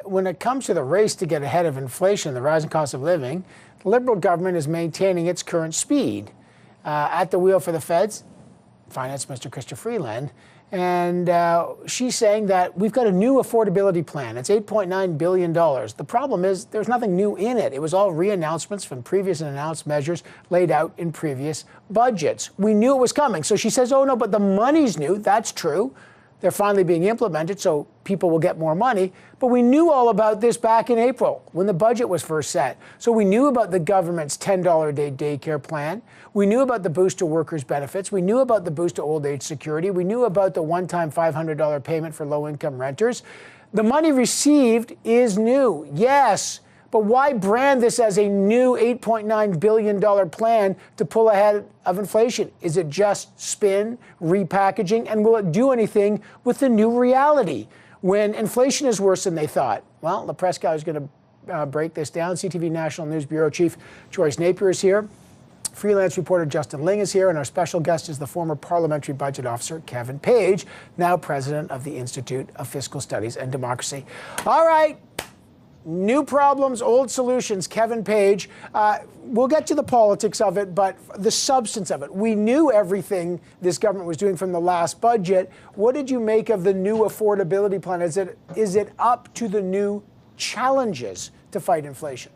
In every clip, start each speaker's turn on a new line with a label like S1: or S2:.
S1: When it comes to the race to get ahead of inflation, the rising cost of living, the Liberal government is maintaining its current speed. At the wheel for the Feds, Finance Minister Chrystia Freeland, and she's saying that we've got a new affordability plan. It's $8.9 billion. The problem is there's nothing new in it. It was all re-announcements from previous announced measures laid out in previous budgets. We knew it was coming. So she says, oh, no, but the money's new. That's true. They're finally being implemented, so people will get more money. But we knew all about this back in April when the budget was first set. So we knew about the government's $10 a day daycare plan. We knew about the boost to workers' benefits. We knew about the boost to old age security. We knew about the one-time $500 payment for low-income renters. The money received is new, yes. But why brand this as a new $8.9 billion plan to pull ahead of inflation? Is it just spin, repackaging, and will it do anything with the new reality when inflation is worse than they thought? Well, the press guy is going to break this down. CTV National News Bureau Chief Joyce Napier is here. Freelance reporter Justin Ling is here, and our special guest is the former Parliamentary Budget Officer, Kevin Page, now president of the Institute of Fiscal Studies and Democracy. All right. New problems, old solutions. Kevin Page. We'll get to the politics of it, but the substance of it. We knew everything this government was doing from the last budget. What did you make of the new affordability plan? Is it up to the new challenges to fight inflation?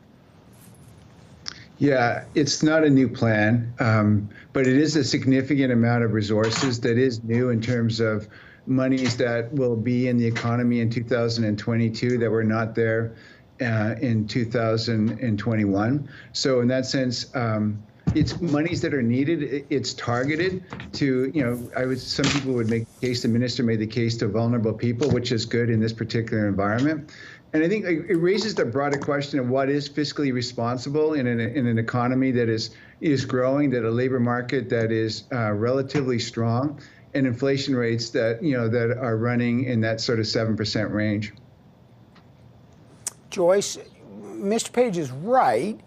S2: Yeah, it's not a new plan, but it is a significant amount of resources that is new in terms of monies that will be in the economy in 2022 that were not there in 2021. So in that sense, it's monies that are needed. It's targeted to, some people would make the case, the minister made the case to vulnerable people, which is good in this particular environment. And I think it raises the broader question of what is fiscally responsible in an economy that is growing, that a labor market that is relatively strong, and inflation rates that that are running in that sort of 7% range.
S1: Joyce, Mr. Page is right.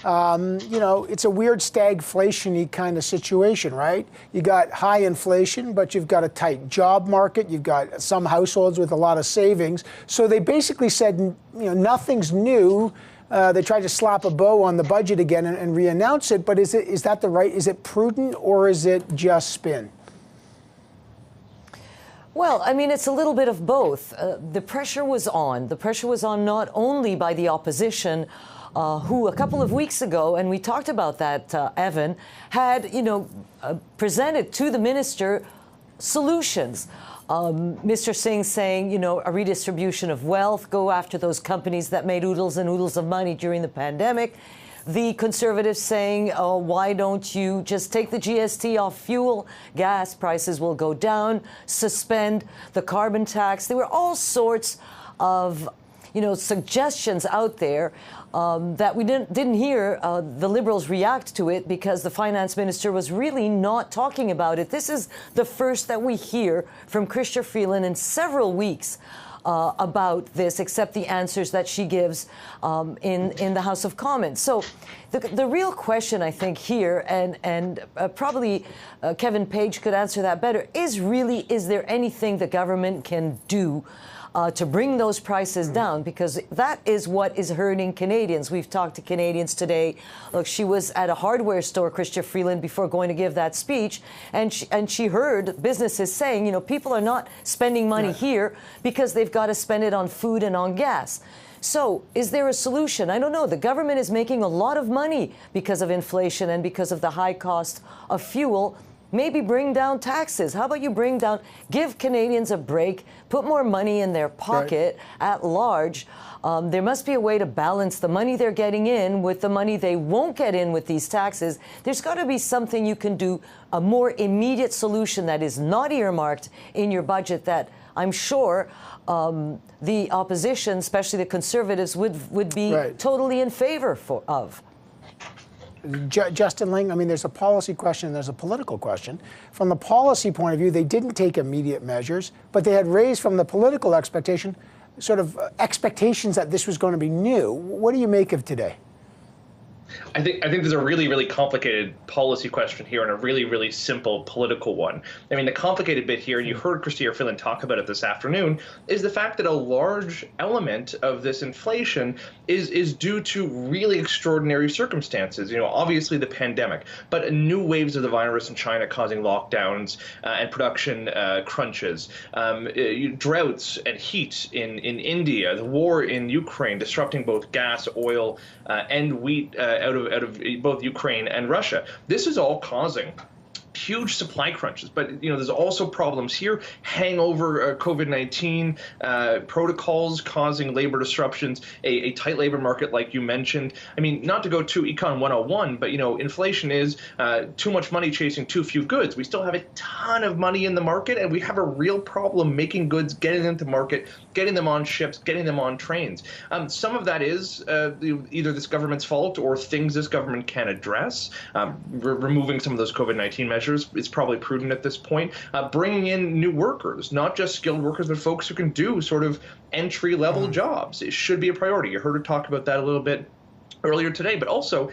S1: It's a weird stagflation-y kind of situation, right? You got high inflation, but you've got a tight job market. You've got some households with a lot of savings. So they basically said, nothing's new. They tried to slap a bow on the budget again and re-announce it. But is it prudent, or is it just spin?
S3: Well, I mean, it's a little bit of both. The pressure was on. The pressure was on not only by the opposition, who a couple of weeks ago, and we talked about that, Evan, had, presented to the minister solutions. Mr. Singh saying, a redistribution of wealth, go after those companies that made oodles and oodles of money during the pandemic. The Conservatives saying, why don't you just take the GST off fuel? Gas prices will go down, suspend the carbon tax. There were all sorts of, suggestions out there that we didn't hear the Liberals react to it because the finance minister was really not talking about it. This is the first that we hear from Chrystia Freeland in several weeks about this, except the answers that she gives in the House of Commons. So the real question, I think, here, and probably Kevin Page could answer that better, is there anything the government can do to bring those prices down? Because that is what is hurting Canadians. We've talked to Canadians today. Look, she was at a hardware store, Chrystia Freeland, before going to give that speech, and she heard businesses saying, people are not spending money here because they've got to spend it on food and on gas. So is there a solution? I don't know. The government is making a lot of money because of inflation and because of the high cost of fuel. Maybe bring down taxes. How about you give Canadians a break, put more money in their pocket at large. There must be a way to balance the money they're getting in with the money they won't get in with these taxes. There's got to be something you can do, a more immediate solution that is not earmarked in your budget that I'm sure the opposition, especially the Conservatives, would be totally in favor of.
S1: Justin Ling, I mean, there's a policy question and there's a political question. From the policy point of view, they didn't take immediate measures, but they had raised from the political expectations that this was going to be new. What do you make of today?
S4: I think there's a really, really complicated policy question here and a really, really simple political one. I mean, the complicated bit here, and you heard Chrystia Freeland talk about it this afternoon, is the fact that a large element of this inflation is due to really extraordinary circumstances. You know, obviously the pandemic, but new waves of the virus in China causing lockdowns and production crunches, droughts and heat in India, the war in Ukraine disrupting both gas, oil, and wheat out of both Ukraine and Russia. This is all causing huge supply crunches, but there's also problems here. Hangover COVID-19 protocols causing labor disruptions, a tight labor market like you mentioned. I mean, not to go to Econ 101, but inflation is too much money chasing too few goods. We still have a ton of money in the market, and we have a real problem making goods, getting them to market, getting them on ships, getting them on trains. Some of that is either this government's fault or things this government can address. Removing some of those COVID-19 measures is probably prudent at this point. Bringing in new workers, not just skilled workers, but folks who can do sort of entry-level jobs. It should be a priority. You heard her talk about that a little bit earlier today, but also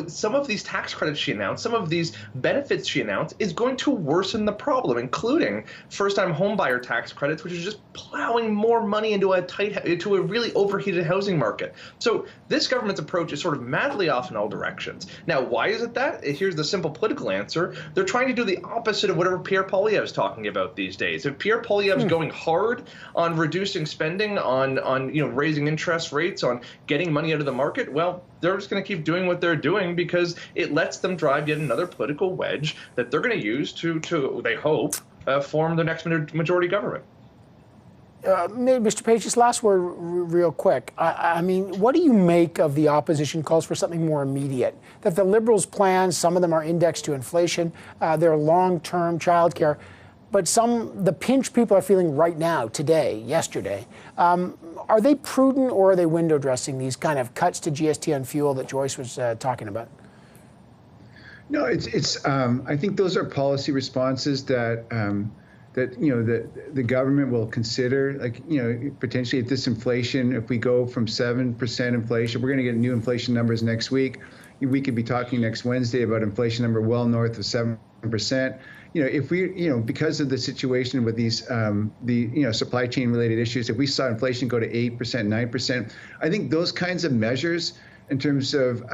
S4: some of these tax credits she announced, some of these benefits she announced is going to worsen the problem, including first-time homebuyer tax credits, which is just plowing more money into a really overheated housing market. So this government's approach is sort of madly off in all directions. Now, why is it that? Here's the simple political answer. They're trying to do the opposite of whatever Pierre Poilievre is talking about these days. If Pierre Poilievre is going hard on reducing spending, on raising interest rates, on getting money out of the market, well, they're just going to keep doing what they're doing because it lets them drive yet another political wedge that they're going to use to they hope, form the next majority government.
S1: Mr. Page, just last word real quick. I mean, what do you make of the opposition calls for something more immediate? That the Liberals' plans, some of them are indexed to inflation, they're long-term childcare, but the pinch people are feeling right now, today, yesterday, are they prudent or are they window dressing these kind of cuts to GST on fuel that Joyce was talking about?
S2: No, I think those are policy responses that the government will consider. Like, potentially at this inflation, if we go from 7% inflation, we're going to get new inflation numbers next week. We could be talking next Wednesday about inflation number well north of 7%. If we, because of the situation with these, supply chain related issues, if we saw inflation go to 8%, 9%, I think those kinds of measures in terms of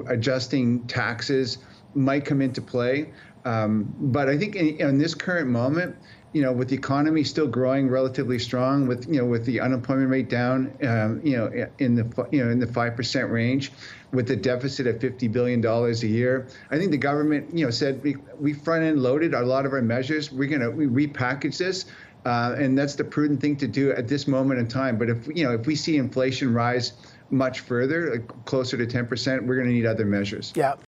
S2: adjusting taxes might come into play. But I think in this current moment, with the economy still growing relatively strong, with the unemployment rate down, in the 5% range, with the deficit of $50 billion a year, I think the government, said we front-end loaded a lot of our measures. We repackage this, and that's the prudent thing to do at this moment in time. But if we see inflation rise much further, closer to 10%, we're going to need other measures.
S1: Yeah.